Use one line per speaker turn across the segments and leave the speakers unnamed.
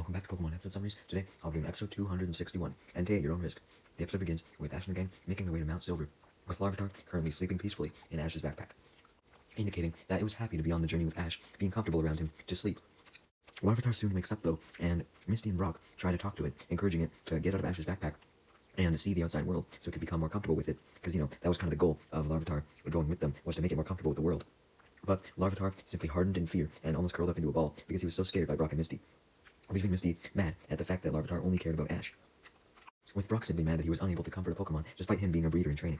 welcome back to Pokemon episode summaries. Today, I'll be doing episode 261, Entei at your own risk. The episode begins with Ash and the gang making their way to Mount Silver, with Larvitar currently sleeping peacefully in Ash's backpack, indicating that it was happy to be on the journey with Ash, being comfortable around him to sleep. Larvitar soon wakes up though, and Misty and Brock try to talk to it, encouraging it to get out of Ash's backpack and see the outside world so it could become more comfortable with it, because, that was kind of the goal of Larvitar going with them, was to make it more comfortable with the world. But Larvitar simply hardened in fear and almost curled up into a ball because he was so scared by Brock and Misty, leaving Misty mad at the fact that Larvitar only cared about Ash, with Brock simply mad that he was unable to comfort a Pokemon despite him being a breeder in training.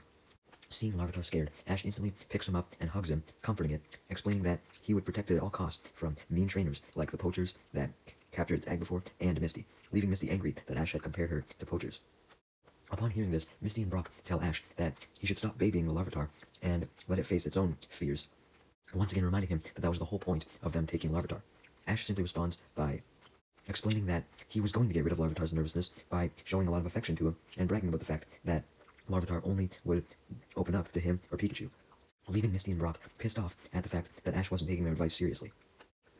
Seeing Larvitar scared, Ash instantly picks him up and hugs him, comforting it, explaining that he would protect it at all costs from mean trainers like the poachers that captured its egg before, and Misty, leaving Misty angry that Ash had compared her to poachers. Upon hearing this, Misty and Brock tell Ash that he should stop babying the Larvitar and let it face its own fears, once again reminding him that was the whole point of them taking Larvitar. Ash simply responds by explaining that he was going to get rid of Larvitar's nervousness by showing a lot of affection to him and bragging about the fact that Larvitar only would open up to him or Pikachu, leaving Misty and Brock pissed off at the fact that Ash wasn't taking their advice seriously.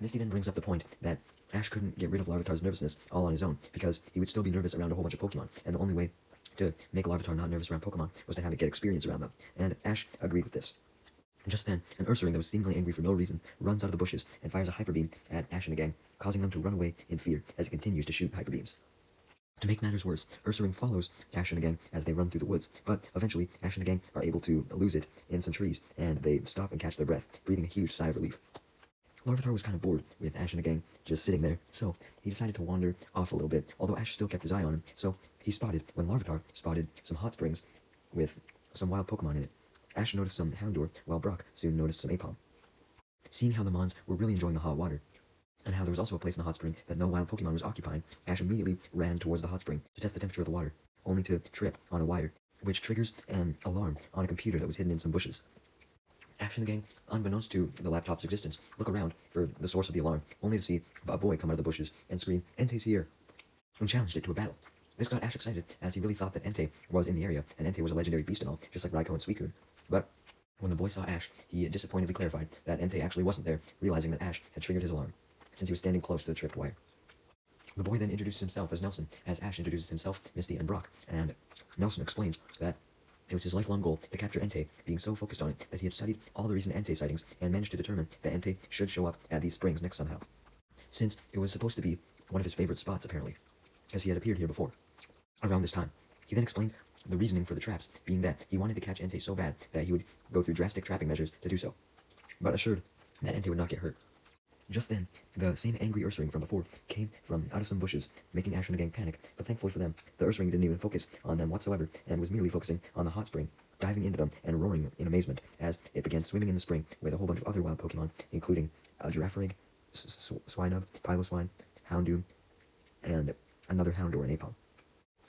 Misty then brings up the point that Ash couldn't get rid of Larvitar's nervousness all on his own because he would still be nervous around a whole bunch of Pokemon, and the only way to make Larvitar not nervous around Pokemon was to have it get experience around them, and Ash agreed with this. Just then, an Ursaring that was seemingly angry for no reason runs out of the bushes and fires a Hyper Beam at Ash and the gang, causing them to run away in fear as it continues to shoot Hyper Beams. To make matters worse, Ursaring follows Ash and the gang as they run through the woods, but eventually Ash and the gang are able to lose it in some trees, and they stop and catch their breath, breathing a huge sigh of relief. Larvitar was kind of bored with Ash and the gang just sitting there, so he decided to wander off a little bit, although Ash still kept his eye on him, so when Larvitar spotted some hot springs with some wild Pokemon in it. Ash noticed some Houndour, while Brock soon noticed some Apom. Seeing how the Mons were really enjoying the hot water, and how there was also a place in the hot spring that no wild Pokemon was occupying, Ash immediately ran towards the hot spring to test the temperature of the water, only to trip on a wire, which triggers an alarm on a computer that was hidden in some bushes. Ash and the gang, unbeknownst to the laptop's existence, look around for the source of the alarm, only to see a boy come out of the bushes and scream, "Entei's here," and challenged it to a battle. This got Ash excited, as he really thought that Entei was in the area, and Entei was a legendary beast and all, just like Raikou and Suicune. But when the boy saw Ash, he disappointedly clarified that Entei actually wasn't there, realizing that Ash had triggered his alarm, since he was standing close to the tripped wire. The boy then introduces himself as Nelson, as Ash introduces himself, Misty, and Brock, and Nelson explains that it was his lifelong goal to capture Entei, being so focused on it that he had studied all the recent Entei sightings and managed to determine that Entei should show up at these springs next somehow, since it was supposed to be one of his favorite spots apparently, as he had appeared here before. Around this time, he then explained the reasoning for the traps, being that he wanted to catch Entei so bad that he would go through drastic trapping measures to do so, but assured that Entei would not get hurt. Just then, the same angry Ursaring from before came from out of some bushes, making Ash and the gang panic, but thankfully for them, the Ursaring didn't even focus on them whatsoever, and was merely focusing on the hot spring, diving into them and roaring in amazement as it began swimming in the spring with a whole bunch of other wild Pokemon, including a Girafarig, Swinub, Piloswine, Houndoom, and another Houndour and Apom.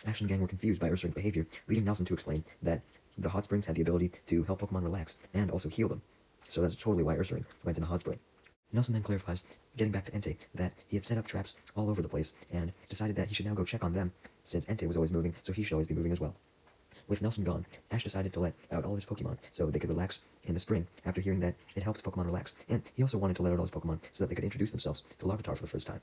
Ash and the gang were confused by Ursaring's behavior, leading Nelson to explain that the hot springs had the ability to help Pokemon relax and also heal them, so that's totally why Ursaring went in the hot spring. Nelson then clarifies, getting back to Entei, that he had set up traps all over the place and decided that he should now go check on them, since Entei was always moving, so he should always be moving as well. With Nelson gone, Ash decided to let out all of his Pokemon so they could relax in the spring after hearing that it helped Pokemon relax, and he also wanted to let out all his Pokemon so that they could introduce themselves to Larvitar for the first time.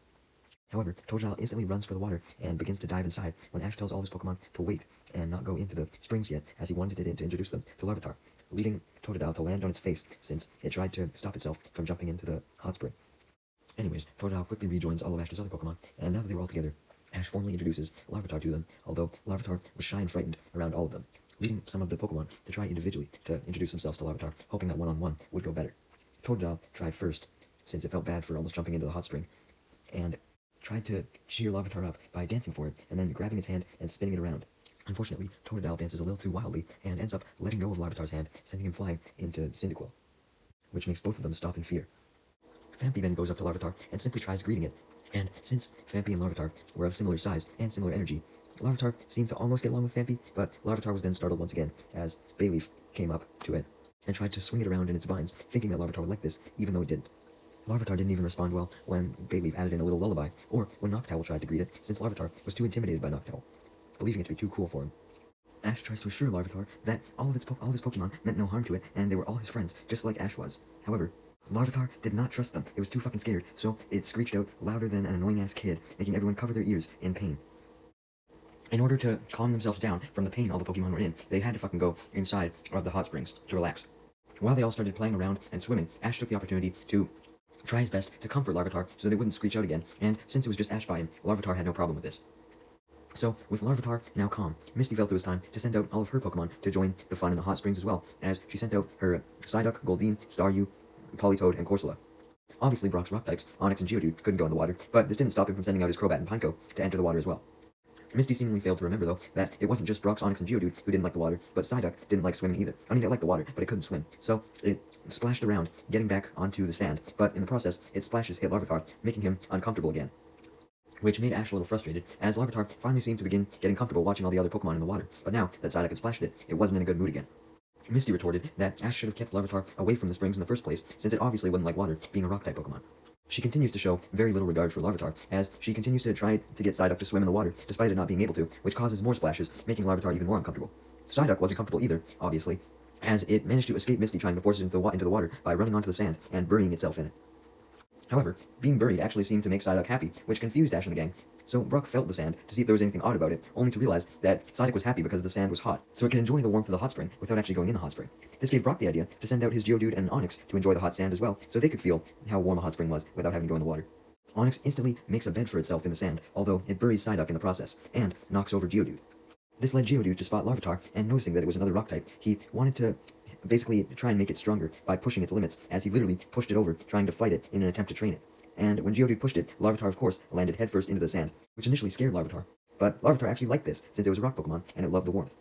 However, Totodile instantly runs for the water and begins to dive inside when Ash tells all his Pokemon to wait and not go into the springs yet, as he wanted it to introduce them to Larvitar, leading Totodile to land on its face since it tried to stop itself from jumping into the hot spring. Anyways, Totodile quickly rejoins all of Ash's other Pokemon, and now that they were all together, Ash formally introduces Larvitar to them, although Larvitar was shy and frightened around all of them, leading some of the Pokemon to try individually to introduce themselves to Larvitar, hoping that one-on-one would go better. Totodile tried first, since it felt bad for almost jumping into the hot spring, and tried to cheer Larvitar up by dancing for it, and then grabbing its hand and spinning it around. Unfortunately, Totodile dances a little too wildly, and ends up letting go of Larvitar's hand, sending him flying into Cyndaquil, which makes both of them stop in fear. Phanpy then goes up to Larvitar and simply tries greeting it, and since Phanpy and Larvitar were of similar size and similar energy, Larvitar seemed to almost get along with Phanpy, but Larvitar was then startled once again, as Bayleaf came up to it, and tried to swing it around in its vines, thinking that Larvitar would like this, even though it didn't. Larvitar didn't even respond well when Bayleaf added in a little lullaby, or when Noctowl tried to greet it, since Larvitar was too intimidated by Noctowl, believing it to be too cool for him. Ash tries to assure Larvitar that all of his Pokemon meant no harm to it, and they were all his friends, just like Ash was. However, Larvitar did not trust them. It was too fucking scared, so it screeched out louder than an annoying-ass kid, making everyone cover their ears in pain. In order to calm themselves down from the pain all the Pokemon were in, they had to fucking go inside of the hot springs to relax. While they all started playing around and swimming, Ash took the opportunity to try his best to comfort Larvitar so that it wouldn't screech out again, and since it was just Ash by him, Larvitar had no problem with this. So, with Larvitar now calm, Misty felt it was time to send out all of her Pokemon to join the fun in the hot springs as well, as she sent out her Psyduck, Goldeen, Staryu, Politoed, and Corsola. Obviously, Brock's rock types, Onix and Geodude, couldn't go in the water, but this didn't stop him from sending out his Crobat and Pineco to enter the water as well. Misty seemingly failed to remember, though, that it wasn't just Brock's, Onix, and Geodude who didn't like the water, but Psyduck didn't like swimming either. I mean, it liked the water, but it couldn't swim. So, it splashed around, getting back onto the sand, but in the process, its splashes hit Larvitar, making him uncomfortable again, which made Ash a little frustrated, as Larvitar finally seemed to begin getting comfortable watching all the other Pokemon in the water, but now that Psyduck had splashed it, it wasn't in a good mood again. Misty retorted that Ash should have kept Larvitar away from the springs in the first place, since it obviously wouldn't like water, being a rock-type Pokemon. She continues to show very little regard for Larvitar, as she continues to try to get Psyduck to swim in the water, despite it not being able to, which causes more splashes, making Larvitar even more uncomfortable. Psyduck wasn't comfortable either, obviously, as it managed to escape Misty trying to force it into the water by running onto the sand and burying itself in it. However, being buried actually seemed to make Psyduck happy, which confused Ash and the gang, so Brock felt the sand to see if there was anything odd about it, only to realize that Psyduck was happy because the sand was hot, so it could enjoy the warmth of the hot spring without actually going in the hot spring. This gave Brock the idea to send out his Geodude and Onix to enjoy the hot sand as well, so they could feel how warm a hot spring was without having to go in the water. Onix instantly makes a bed for itself in the sand, although it buries Psyduck in the process, and knocks over Geodude. This led Geodude to spot Larvitar, and noticing that it was another rock type, he wanted to basically try and make it stronger by pushing its limits, as he literally pushed it over, trying to fight it in an attempt to train it. And when Geodude pushed it, Larvitar, of course, landed headfirst into the sand, which initially scared Larvitar. But Larvitar actually liked this, since it was a rock Pokemon, and it loved the warmth.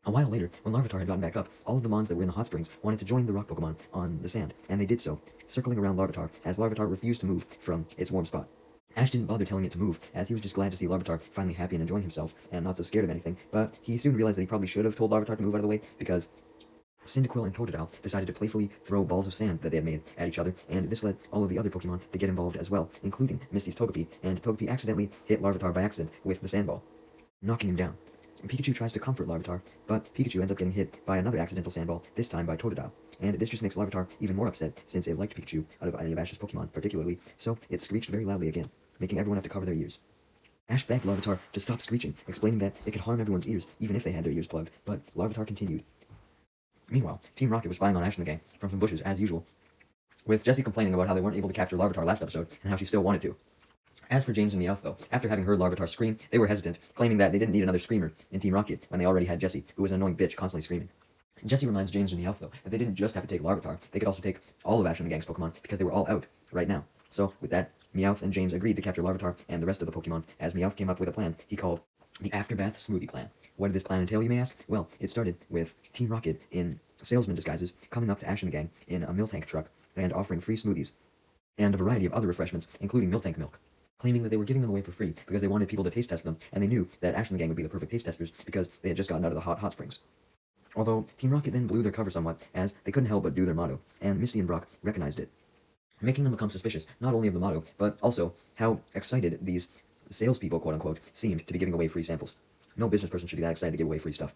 A while later, when Larvitar had gotten back up, all of the Mons that were in the hot springs wanted to join the rock Pokemon on the sand, and they did so, circling around Larvitar, as Larvitar refused to move from its warm spot. Ash didn't bother telling it to move, as he was just glad to see Larvitar finally happy and enjoying himself, and not so scared of anything, but he soon realized that he probably should have told Larvitar to move out of the way, because Cyndaquil and Totodile decided to playfully throw balls of sand that they had made at each other, and this led all of the other Pokemon to get involved as well, including Misty's Togepi, and Togepi accidentally hit Larvitar by accident with the sandball, knocking him down. Pikachu tries to comfort Larvitar, but Pikachu ends up getting hit by another accidental sandball, this time by Totodile. And this just makes Larvitar even more upset, since it liked Pikachu out of any of Ash's Pokemon particularly, so it screeched very loudly again, making everyone have to cover their ears. Ash begged Larvitar to stop screeching, explaining that it could harm everyone's ears, even if they had their ears plugged, but Larvitar continued. Meanwhile, Team Rocket was spying on Ash and the gang from some bushes, as usual, with Jessie complaining about how they weren't able to capture Larvitar last episode, and how she still wanted to. As for James and Meowth, though, after having heard Larvitar scream, they were hesitant, claiming that they didn't need another screamer in Team Rocket when they already had Jessie, who was an annoying bitch constantly screaming. Jessie reminds James and Meowth, though, that they didn't just have to take Larvitar, they could also take all of Ash and the gang's Pokemon, because they were all out right now. So, with that, Meowth and James agreed to capture Larvitar and the rest of the Pokemon, as Meowth came up with a plan he called the Afterbath Smoothie Plan. What did this plan entail, you may ask? Well, it started with Team Rocket in salesman disguises coming up to Ash and the gang in a Miltank truck and offering free smoothies, and a variety of other refreshments, including Miltank milk, claiming that they were giving them away for free because they wanted people to taste test them, and they knew that Ash and the gang would be the perfect taste testers because they had just gotten out of the hot springs. Although, Team Rocket then blew their cover somewhat, as they couldn't help but do their motto, and Misty and Brock recognized it, making them become suspicious not only of the motto, but also how excited these salespeople, quote-unquote, seemed to be giving away free samples. No business person should be that excited to give away free stuff.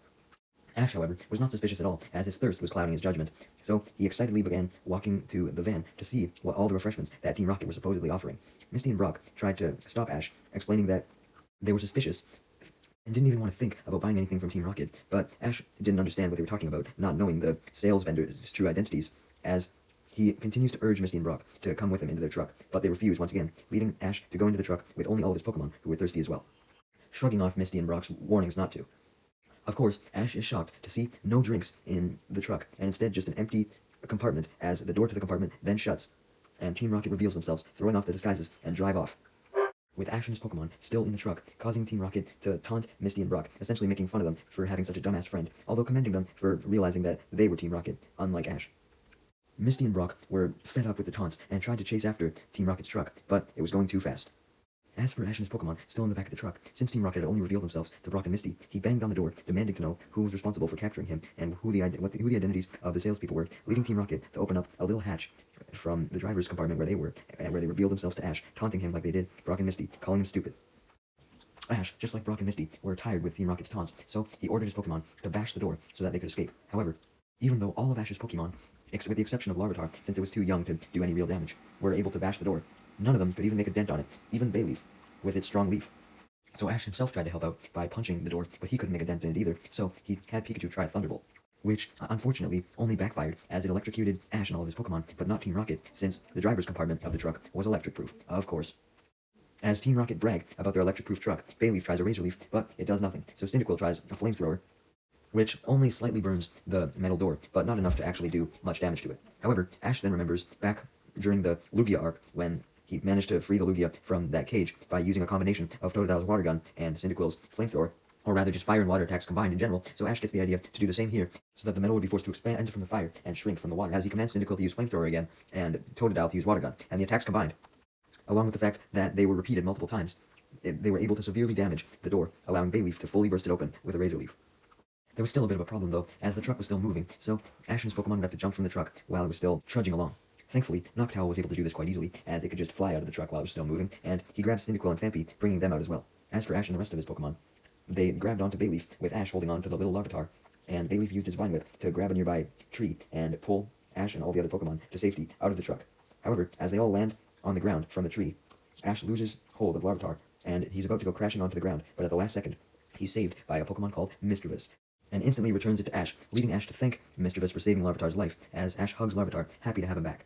Ash, however, was not suspicious at all, as his thirst was clouding his judgment, so he excitedly began walking to the van to see what all the refreshments that Team Rocket were supposedly offering. Misty and Brock tried to stop Ash, explaining that they were suspicious and didn't even want to think about buying anything from Team Rocket, but Ash didn't understand what they were talking about, not knowing the sales vendors' true identities, as he continues to urge Misty and Brock to come with him into their truck, but they refuse once again, leading Ash to go into the truck with only all of his Pokemon, who were thirsty as well, shrugging off Misty and Brock's warnings not to. Of course, Ash is shocked to see no drinks in the truck, and instead just an empty compartment, as the door to the compartment then shuts, and Team Rocket reveals themselves, throwing off the disguises, and drive off, with Ash and his Pokemon still in the truck, causing Team Rocket to taunt Misty and Brock, essentially making fun of them for having such a dumbass friend, although commending them for realizing that they were Team Rocket, unlike Ash. Misty and Brock were fed up with the taunts and tried to chase after Team Rocket's truck, but it was going too fast. As for Ash and his Pokemon, still in the back of the truck, since Team Rocket had only revealed themselves to Brock and Misty, he banged on the door, demanding to know who was responsible for capturing him and who the identities of the salespeople were, leading Team Rocket to open up a little hatch from the driver's compartment where they were, and where they revealed themselves to Ash, taunting him like they did Brock and Misty, calling him stupid. Ash, just like Brock and Misty, were tired with Team Rocket's taunts, so he ordered his Pokemon to bash the door so that they could escape. However, even though all of Ash's Pokemon with the exception of Larvitar, since it was too young to do any real damage, were able to bash the door. None of them could even make a dent on it, even Bayleaf, with its strong leaf. So Ash himself tried to help out by punching the door, but he couldn't make a dent in it either, so he had Pikachu try Thunderbolt, which unfortunately only backfired as it electrocuted Ash and all of his Pokemon, but not Team Rocket, since the driver's compartment of the truck was electric-proof, of course. As Team Rocket bragged about their electric-proof truck, Bayleaf tries a Razor Leaf, but it does nothing, so Cyndaquil tries a Flamethrower, which only slightly burns the metal door, but not enough to actually do much damage to it. However, Ash then remembers back during the Lugia arc, when he managed to free the Lugia from that cage by using a combination of Totodile's Water Gun and Cyndaquil's Flamethrower, or rather just fire and water attacks combined in general, so Ash gets the idea to do the same here, so that the metal would be forced to expand from the fire and shrink from the water, as he commands Cyndaquil to use Flamethrower again, and Totodile to use Water Gun, and the attacks combined, along with the fact that they were repeated multiple times, they were able to severely damage the door, allowing Bayleaf to fully burst it open with a Razor Leaf. There was still a bit of a problem though, as the truck was still moving, so Ash and his Pokemon would have to jump from the truck while it was still trudging along. Thankfully, Noctowl was able to do this quite easily, as it could just fly out of the truck while it was still moving, and he grabbed Cyndaquil and Phanpy, bringing them out as well. As for Ash and the rest of his Pokemon, they grabbed onto Bayleaf, with Ash holding on to the little Larvitar, and Bayleaf used his Vine Whip to grab a nearby tree and pull Ash and all the other Pokemon to safety out of the truck. However, as they all land on the ground from the tree, Ash loses hold of Larvitar, and he's about to go crashing onto the ground, but at the last second, he's saved by a Pokemon called Misdreavus, and instantly returns it to Ash, leading Ash to thank Misdreavus for saving Larvitar's life, as Ash hugs Larvitar, happy to have him back.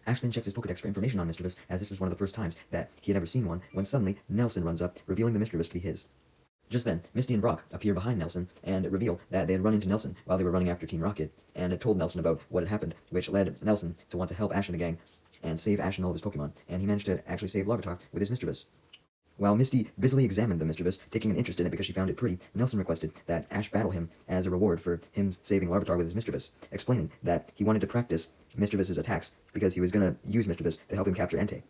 Ash then checks his Pokedex for information on Misdreavus, as this was one of the first times that he had ever seen one, when suddenly Nelson runs up, revealing the Misdreavus to be his. Just then, Misty and Brock appear behind Nelson, and reveal that they had run into Nelson while they were running after Team Rocket, and had told Nelson about what had happened, which led Nelson to want to help Ash and the gang, and save Ash and all of his Pokemon, and he managed to actually save Larvitar with his Misdreavus. While Misty busily examined the Misdreavus, taking an interest in it because she found it pretty, Nelson requested that Ash battle him as a reward for him saving Larvitar with his Misdreavus, explaining that he wanted to practice Misdreavus' attacks because he was going to use Misdreavus to help him capture Entei.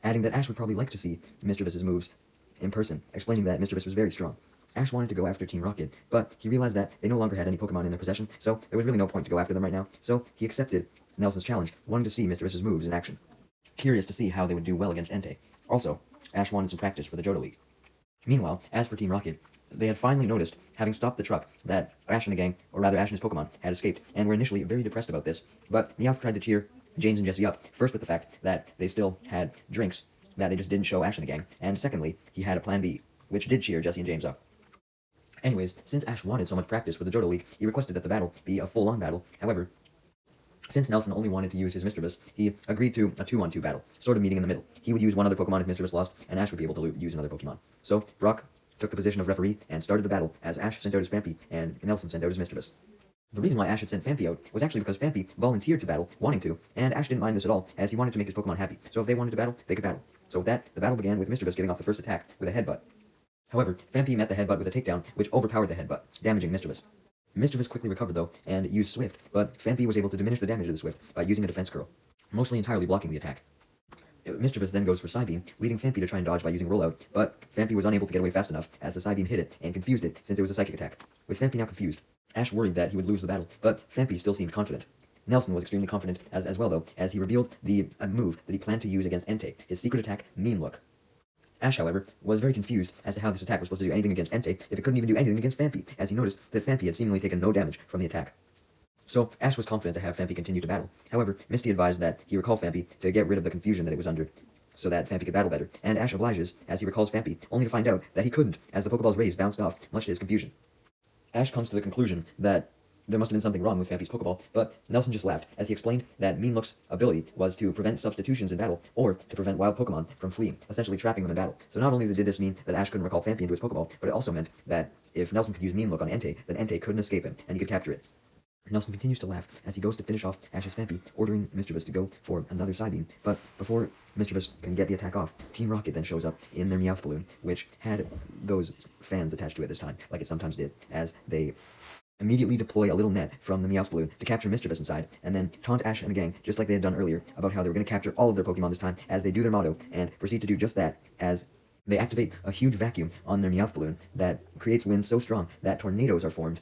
Adding that Ash would probably like to see Misdreavus' moves in person, explaining that Misdreavus was very strong. Ash wanted to go after Team Rocket, but he realized that they no longer had any Pokemon in their possession, so there was really no point to go after them right now, so he accepted Nelson's challenge, wanting to see Misdreavus' moves in action. Curious to see how they would do well against Entei. Also, Ash wanted some practice for the Johto League. Meanwhile, as for Team Rocket, they had finally noticed, having stopped the truck, that Ash and the gang, or rather Ash and his Pokemon, had escaped, and were initially very depressed about this, but Meowth tried to cheer James and Jesse up, first with the fact that they still had drinks that they just didn't show Ash and the gang, and secondly, he had a plan B, which did cheer Jesse and James up. Anyways, since Ash wanted so much practice for the Johto League, he requested that the battle be a full-on battle. However, since Nelson only wanted to use his Misdreavus, he agreed to a 2-on-2 battle, sort of meeting in the middle. He would use one other Pokemon if Misdreavus lost, and Ash would be able to use another Pokemon. So, Brock took the position of referee and started the battle, as Ash sent out his Phanpy and Nelson sent out his Misdreavus. The reason why Ash had sent Phanpy out was actually because Phanpy volunteered to battle, wanting to, and Ash didn't mind this at all, as he wanted to make his Pokemon happy. So if they wanted to battle, they could battle. So with that, the battle began with Misdreavus getting off the first attack with a headbutt. However, Phanpy met the headbutt with a takedown, which overpowered the headbutt, damaging Misdreavus. Misdreavus quickly recovered though, and used Swift, but Phanpy was able to diminish the damage of the Swift by using a Defense Curl, mostly entirely blocking the attack. Misdreavus then goes for Psybeam, leading Phanpy to try and dodge by using Rollout, but Phanpy was unable to get away fast enough, as the Psybeam hit it and confused it since it was a Psychic attack. With Phanpy now confused, Ash worried that he would lose the battle, but Phanpy still seemed confident. Nelson was extremely confident as well though, as he revealed the move that he planned to use against Entei, his secret attack, Mean Look. Ash, however, was very confused as to how this attack was supposed to do anything against Entei if it couldn't even do anything against Phanpy, as he noticed that Phanpy had seemingly taken no damage from the attack. So, Ash was confident to have Phanpy continue to battle. However, Misty advised that he recall Phanpy to get rid of the confusion that it was under, so that Phanpy could battle better, and Ash obliges as he recalls Phanpy, only to find out that he couldn't, as the Pokeball's rays bounced off, much to his confusion. Ash comes to the conclusion that there must have been something wrong with Phanpy's Pokeball, but Nelson just laughed, as he explained that Mean Look's ability was to prevent substitutions in battle, or to prevent wild Pokemon from fleeing, essentially trapping them in battle. So not only did this mean that Ash couldn't recall Phanpy into his Pokeball, but it also meant that if Nelson could use Mean Look on Entei, then Entei couldn't escape him, and he could capture it. Nelson continues to laugh as he goes to finish off Ash's Phanpy, ordering Misdreavus to go for another Psybeam, but before Misdreavus can get the attack off, Team Rocket then shows up in their Meowth balloon, which had those fans attached to it this time, like it sometimes did, as they immediately deploy a little net from the Meowth balloon to capture Misdreavus inside, and then taunt Ash and the gang, just like they had done earlier, about how they were going to capture all of their Pokemon this time, as they do their motto, and proceed to do just that, as they activate a huge vacuum on their Meowth balloon that creates winds so strong that tornadoes are formed,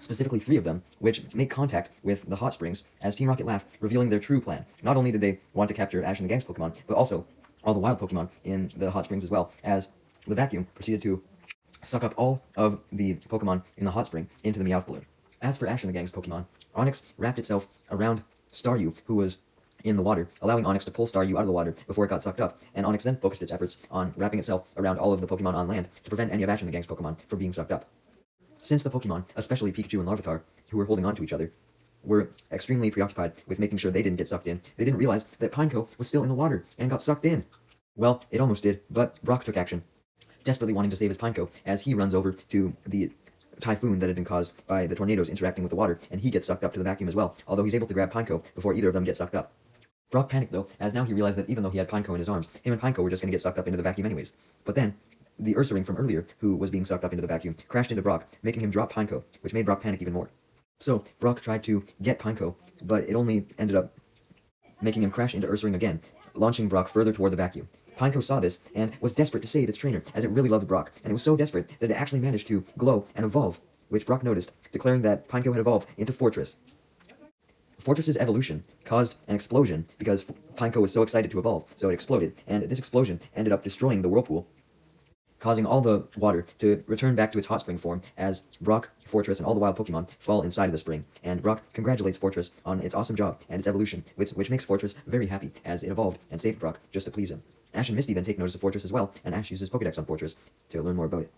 specifically 3 of them, which make contact with the hot springs, as Team Rocket laugh, revealing their true plan. Not only did they want to capture Ash and the gang's Pokemon, but also all the wild Pokemon in the hot springs as well, as the vacuum proceeded to suck up all of the Pokemon in the hot spring into the Meowth balloon. As for Ash and the gang's Pokemon, Onyx wrapped itself around Staryu, who was in the water, allowing Onyx to pull Staryu out of the water before it got sucked up, and Onyx then focused its efforts on wrapping itself around all of the Pokemon on land to prevent any of Ash and the Gang's Pokemon from being sucked up. Since the Pokemon, especially Pikachu and Larvitar, who were holding on to each other, were extremely preoccupied with making sure they didn't get sucked in, they didn't realize that Pineco was still in the water and got sucked in. Well, it almost did, but Brock took action, desperately wanting to save his Pineco as he runs over to the typhoon that had been caused by the tornadoes interacting with the water, and he gets sucked up to the vacuum as well, although he's able to grab Pineco before either of them get sucked up. Brock panicked though, as now he realized that even though he had Pineco in his arms, him and Pineco were just going to get sucked up into the vacuum anyways. But then, the Ursaring from earlier, who was being sucked up into the vacuum, crashed into Brock, making him drop Pineco, which made Brock panic even more. So, Brock tried to get Pineco, but it only ended up making him crash into Ursaring again, launching Brock further toward the vacuum. Pineco saw this and was desperate to save its trainer, as it really loved Brock, and it was so desperate that it actually managed to glow and evolve, which Brock noticed, declaring that Pineco had evolved into Fortress. Fortress's evolution caused an explosion because Pineco was so excited to evolve, so it exploded, and this explosion ended up destroying the whirlpool, causing all the water to return back to its hot spring form as Brock, Fortress, and all the wild Pokemon fall inside of the spring. And Brock congratulates Fortress on its awesome job and its evolution, which makes Fortress very happy as it evolved and saved Brock just to please him. Ash and Misty then take notice of Fortress as well, and Ash uses Pokedex on Fortress to learn more about it.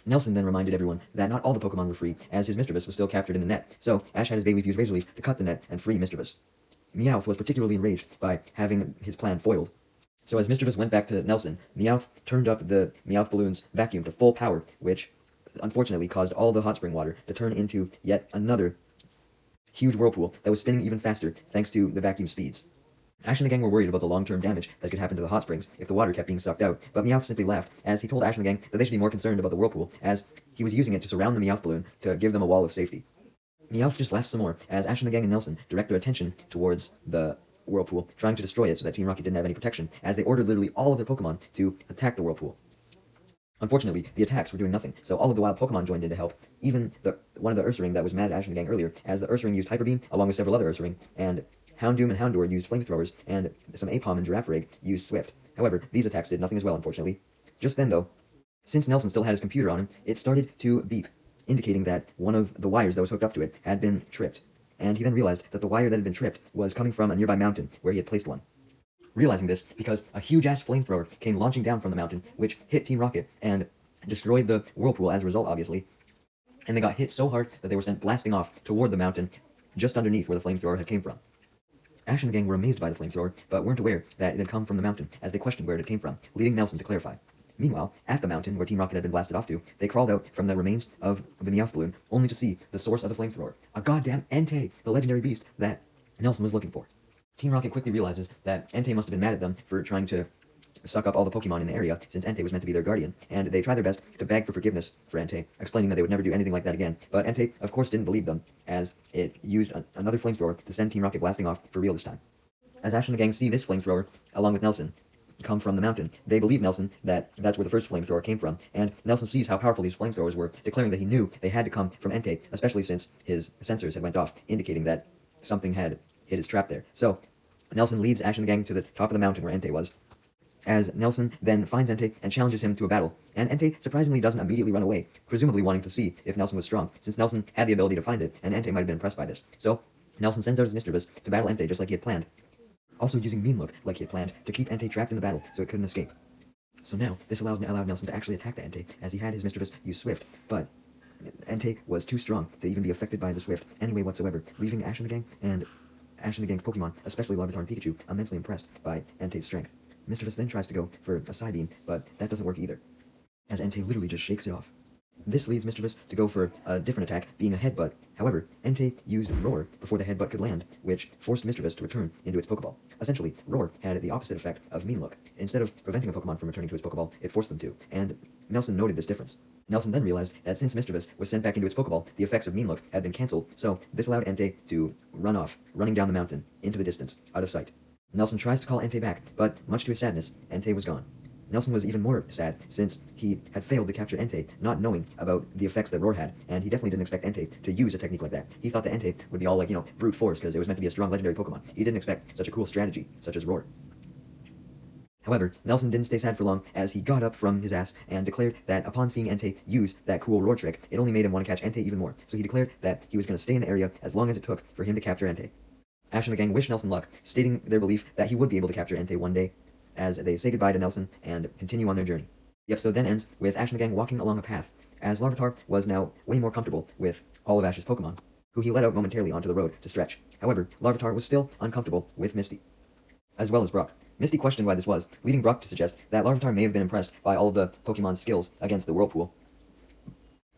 Nelson then reminded everyone that not all the Pokemon were free, as his Misdreavus was still captured in the net, so Ash had his Bayleaf use Razor Leaf to cut the net and free Misdreavus. Meowth was particularly enraged by having his plan foiled. So as Misdreavus went back to Nelson, Meowth turned up the Meowth Balloon's vacuum to full power, which unfortunately caused all the hot spring water to turn into yet another huge whirlpool that was spinning even faster thanks to the vacuum speeds. Ash and the gang were worried about the long-term damage that could happen to the hot springs if the water kept being sucked out, but Meowth simply laughed as he told Ash and the gang that they should be more concerned about the whirlpool, as he was using it to surround the Meowth balloon to give them a wall of safety. Meowth just laughed some more as Ash and the gang and Nelson direct their attention towards the whirlpool, trying to destroy it so that Team Rocket didn't have any protection, as they ordered literally all of their Pokemon to attack the whirlpool. Unfortunately, the attacks were doing nothing, so all of the wild Pokemon joined in to help, even one of the Ursaring that was mad at Ash and the gang earlier, as the Ursaring used Hyper Beam along with several other Ursaring, and Houndoom and Houndour used flamethrowers, and some Apom and Girafarig used Swift. However, these attacks did nothing as well, unfortunately. Just then, though, since Nelson still had his computer on him, it started to beep, indicating that one of the wires that was hooked up to it had been tripped, and he then realized that the wire that had been tripped was coming from a nearby mountain where he had placed one. Realizing this, because a huge-ass flamethrower came launching down from the mountain, which hit Team Rocket and destroyed the whirlpool as a result, obviously, and they got hit so hard that they were sent blasting off toward the mountain just underneath where the flamethrower had came from. Ash and the gang were amazed by the flamethrower, but weren't aware that it had come from the mountain, as they questioned where it came from, leading Nelson to clarify. Meanwhile, at the mountain where Team Rocket had been blasted off to, they crawled out from the remains of the Meowth balloon, only to see the source of the flamethrower, a goddamn Entei, the legendary beast that Nelson was looking for. Team Rocket quickly realizes that Entei must have been mad at them for trying to suck up all the Pokemon in the area, since Entei was meant to be their guardian, and they try their best to beg for forgiveness for Entei, explaining that they would never do anything like that again. But Entei, of course, didn't believe them, as it used another flamethrower to send Team Rocket blasting off for real this time. As Ash and the gang see this flamethrower, along with Nelson, come from the mountain, they believe Nelson that that's where the first flamethrower came from, and Nelson sees how powerful these flamethrowers were, declaring that he knew they had to come from Entei, especially since his sensors had went off, indicating that something had hit his trap there. So, Nelson leads Ash and the gang to the top of the mountain where Entei was, as Nelson then finds Entei and challenges him to a battle, and Entei surprisingly doesn't immediately run away, presumably wanting to see if Nelson was strong, since Nelson had the ability to find it, and Entei might have been impressed by this. So, Nelson sends out his Misdreavus to battle Entei just like he had planned, also using Mean Look like he had planned to keep Entei trapped in the battle so it couldn't escape. So now, this allowed Nelson to actually attack the Entei, as he had his Misdreavus use Swift, but Entei was too strong to even be affected by the Swift anyway whatsoever, leaving Ash and the gang's Pokemon, especially Larvitar and Pikachu, immensely impressed by Entei's strength. Misdreavus then tries to go for a Psybeam, but that doesn't work either, as Entei literally just shakes it off. This leads Misdreavus to go for a different attack, being a Headbutt. However, Entei used Roar before the Headbutt could land, which forced Misdreavus to return into its Pokeball. Essentially, Roar had the opposite effect of Mean Look. Instead of preventing a Pokemon from returning to its Pokeball, it forced them to, and Nelson noted this difference. Nelson then realized that since Misdreavus was sent back into its Pokeball, the effects of Mean Look had been cancelled, so this allowed Entei to run off, running down the mountain, into the distance, out of sight. Nelson tries to call Entei back, but much to his sadness, Entei was gone. Nelson was even more sad, since he had failed to capture Entei, not knowing about the effects that Roar had, and he definitely didn't expect Entei to use a technique like that. He thought that Entei would be all like, brute force, because it was meant to be a strong legendary Pokemon. He didn't expect such a cool strategy, such as Roar. However, Nelson didn't stay sad for long, as he got up from his ass and declared that upon seeing Entei use that cool roar trick, it only made him want to catch Entei even more, so he declared that he was going to stay in the area as long as it took for him to capture Entei. Ash and the gang wish Nelson luck, stating their belief that he would be able to capture Entei one day, as they say goodbye to Nelson and continue on their journey. The episode then ends with Ash and the gang walking along a path, as Larvitar was now way more comfortable with all of Ash's Pokemon, who he let out momentarily onto the road to stretch. However, Larvitar was still uncomfortable with Misty, as well as Brock. Misty questioned why this was, leading Brock to suggest that Larvitar may have been impressed by all of the Pokemon's skills against the Whirlpool,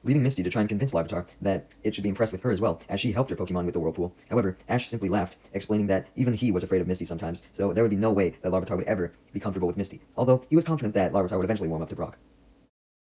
leading Misty to try and convince Larvitar that it should be impressed with her as well, as she helped her Pokemon with the Whirlpool. However, Ash simply laughed, explaining that even he was afraid of Misty sometimes, so there would be no way that Larvitar would ever be comfortable with Misty, although he was confident that Larvitar would eventually warm up to Brock.